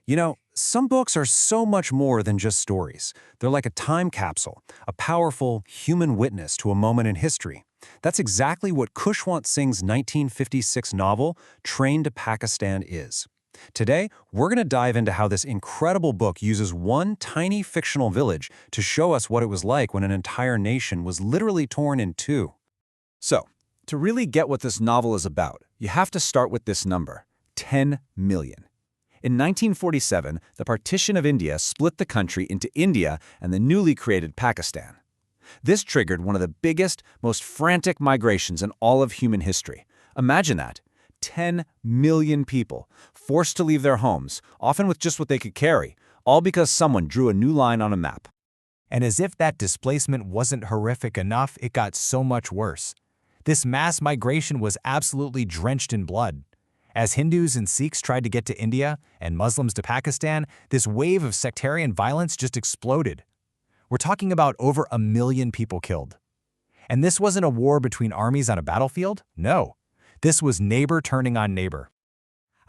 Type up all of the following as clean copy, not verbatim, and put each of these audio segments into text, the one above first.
You know, some books are so much more than just stories. They're like a time capsule, a powerful human witness to a moment in history. That's exactly what Khushwant Singh's 1956 novel, Train to Pakistan, is. Today, we're going to dive into how this incredible book uses one tiny fictional village to show us what it was like when an entire nation was literally torn in two. So, to really get what this novel is about, you have to start with this number, 10 million. In 1947, the Partition of India split the country into India and the newly created Pakistan. This triggered one of the biggest, most frantic migrations in all of human history. Imagine that. 10 million people, forced to leave their homes, often with just what they could carry, all because someone drew a new line on a map. And as if that displacement wasn't horrific enough, it got so much worse. This mass migration was absolutely drenched in blood. As Hindus and Sikhs tried to get to India and Muslims to Pakistan, this wave of sectarian violence just exploded. We're talking about over 1 million people killed. And this wasn't a war between armies on a battlefield. No. This was neighbor turning on neighbor.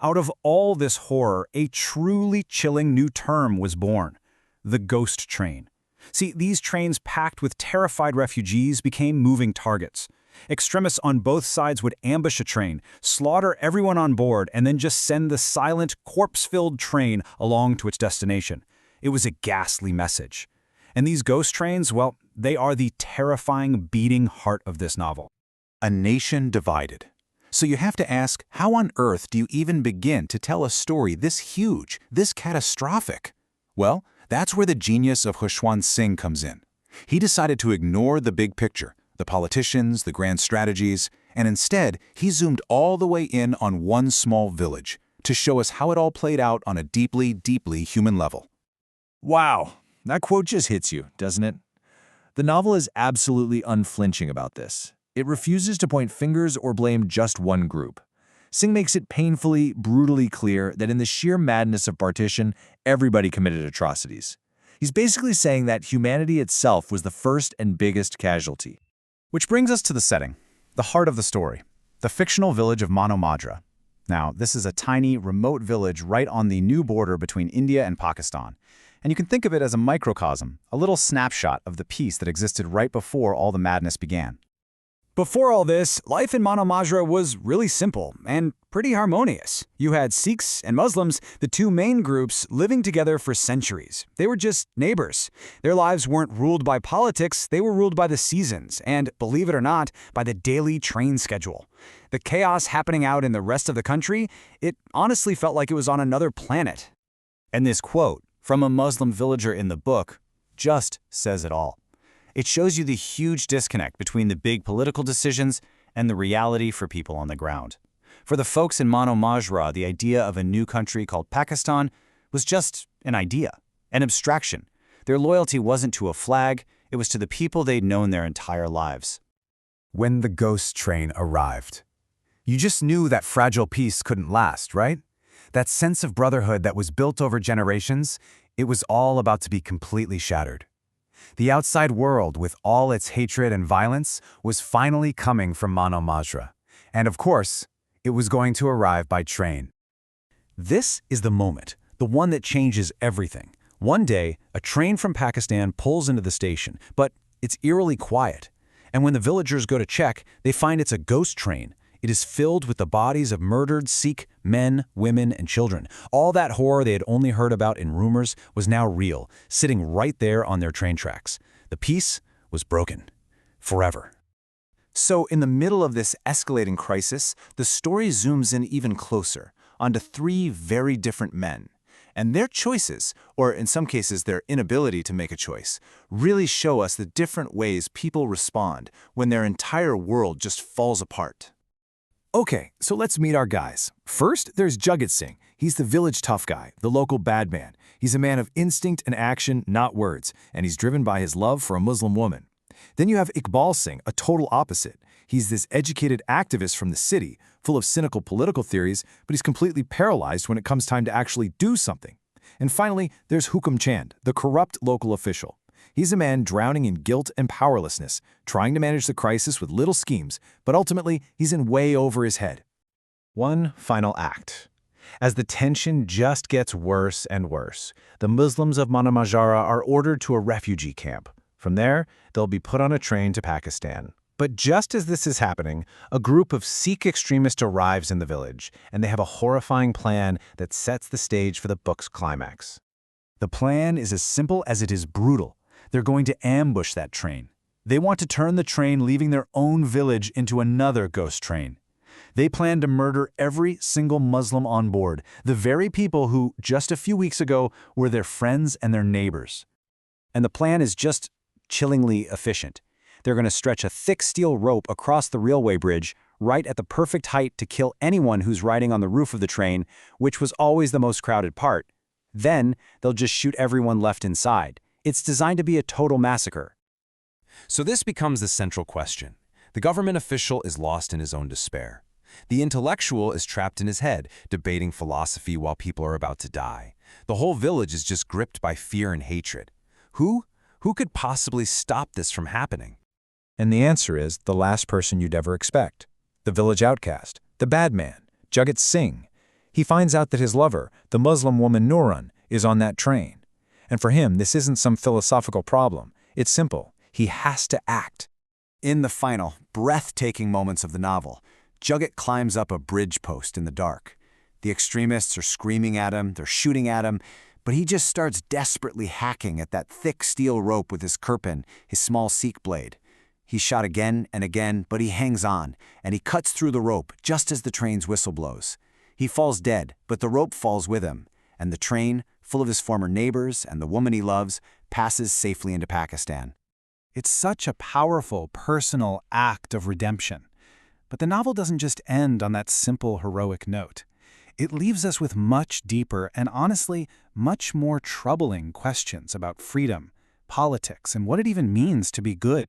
Out of all this horror, a truly chilling new term was born, the ghost train. See, these trains packed with terrified refugees became moving targets. Extremists on both sides would ambush a train, slaughter everyone on board, and then just send the silent, corpse-filled train along to its destination. It was a ghastly message. And these ghost trains, well, they are the terrifying, beating heart of this novel. A nation divided. So you have to ask, how on earth do you even begin to tell a story this huge, this catastrophic? Well, that's where the genius of Khushwant Singh comes in. He decided to ignore the big picture, the politicians, the grand strategies, and instead, he zoomed all the way in on one small village to show us how it all played out on a deeply, deeply human level. Wow, that quote just hits you, doesn't it? The novel is absolutely unflinching about this. It refuses to point fingers or blame just one group. Singh makes it painfully, brutally clear that in the sheer madness of partition, everybody committed atrocities. He's basically saying that humanity itself was the first and biggest casualty. Which brings us to the setting, the heart of the story, the fictional village of Mano Majra. Now, this is a tiny, remote village right on the new border between India and Pakistan. And you can think of it as a microcosm, a little snapshot of the peace that existed right before all the madness began. Before all this, life in Mano Majra was really simple and pretty harmonious. You had Sikhs and Muslims, the two main groups, living together for centuries. They were just neighbors. Their lives weren't ruled by politics, they were ruled by the seasons and, believe it or not, by the daily train schedule. The chaos happening out in the rest of the country, it honestly felt like it was on another planet. And this quote from a Muslim villager in the book just says it all. It shows you the huge disconnect between the big political decisions and the reality for people on the ground. For the folks in Mano Majra, the idea of a new country called Pakistan was just an idea, an abstraction. Their loyalty wasn't to a flag, it was to the people they'd known their entire lives. When the ghost train arrived, you just knew that fragile peace couldn't last, right? That sense of brotherhood that was built over generations, it was all about to be completely shattered. The outside world, with all its hatred and violence, was finally coming from Mano Majra. And of course, it was going to arrive by train. This is the moment, the one that changes everything. One day, a train from Pakistan pulls into the station, but it's eerily quiet. And when the villagers go to check, they find it's a ghost train. It is filled with the bodies of murdered Sikh men, women, and children. All that horror they had only heard about in rumors was now real, sitting right there on their train tracks. The peace was broken. Forever. So in the middle of this escalating crisis, the story zooms in even closer, onto 3 very different men. And their choices, or in some cases their inability to make a choice, really show us the different ways people respond when their entire world just falls apart. Okay, so let's meet our guys. First, there's Juggut Singh. He's the village tough guy, the local bad man. He's a man of instinct and action, not words, and he's driven by his love for a Muslim woman. Then you have Iqbal Singh, a total opposite. He's this educated activist from the city, full of cynical political theories, but he's completely paralyzed when it comes time to actually do something. And finally, there's Hukum Chand, the corrupt local official. He's a man drowning in guilt and powerlessness, trying to manage the crisis with little schemes, but ultimately, he's in way over his head. One final act. As the tension just gets worse and worse, the Muslims of Mano Majra are ordered to a refugee camp. From there, they'll be put on a train to Pakistan. But just as this is happening, a group of Sikh extremists arrives in the village, and they have a horrifying plan that sets the stage for the book's climax. The plan is as simple as it is brutal. They're going to ambush that train. They want to turn the train leaving their own village into another ghost train. They plan to murder every single Muslim on board, the very people who, just a few weeks ago, were their friends and their neighbors. And the plan is just chillingly efficient. They're going to stretch a thick steel rope across the railway bridge, right at the perfect height to kill anyone who's riding on the roof of the train, which was always the most crowded part. Then, they'll just shoot everyone left inside. It's designed to be a total massacre. So this becomes the central question. The government official is lost in his own despair. The intellectual is trapped in his head, debating philosophy while people are about to die. The whole village is just gripped by fear and hatred. Who could possibly stop this from happening? And the answer is the last person you'd ever expect. The village outcast, the bad man, Juggut Singh. He finds out that his lover, the Muslim woman Nooran, is on that train. And for him, this isn't some philosophical problem. It's simple. He has to act. In the final, breathtaking moments of the novel, Juggut climbs up a bridge post in the dark. The extremists are screaming at him, they're shooting at him, but he just starts desperately hacking at that thick steel rope with his kirpan, his small Sikh blade. He's shot again and again, but he hangs on, and he cuts through the rope just as the train's whistle blows. He falls dead, but the rope falls with him, and the train, full of his former neighbors and the woman he loves, passes safely into Pakistan. It's such a powerful, personal act of redemption. But the novel doesn't just end on that simple, heroic note. It leaves us with much deeper and honestly, much more troubling questions about freedom, politics, and what it even means to be good.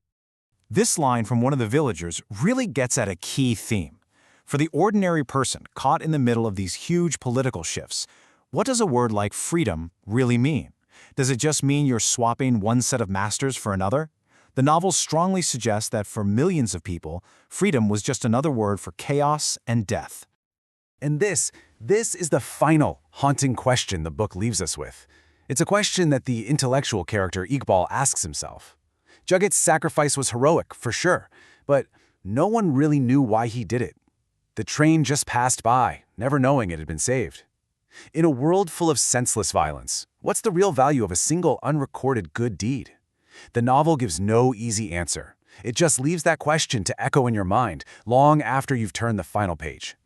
This line from one of the villagers really gets at a key theme. For the ordinary person caught in the middle of these huge political shifts, what does a word like freedom really mean? Does it just mean you're swapping one set of masters for another? The novel strongly suggests that for millions of people, freedom was just another word for chaos and death. And this is the final, haunting question the book leaves us with. It's a question that the intellectual character Iqbal asks himself. Juggut's sacrifice was heroic, for sure, but no one really knew why he did it. The train just passed by, never knowing it had been saved. In a world full of senseless violence, what's the real value of a single unrecorded good deed? The novel gives no easy answer. It just leaves that question to echo in your mind long after you've turned the final page.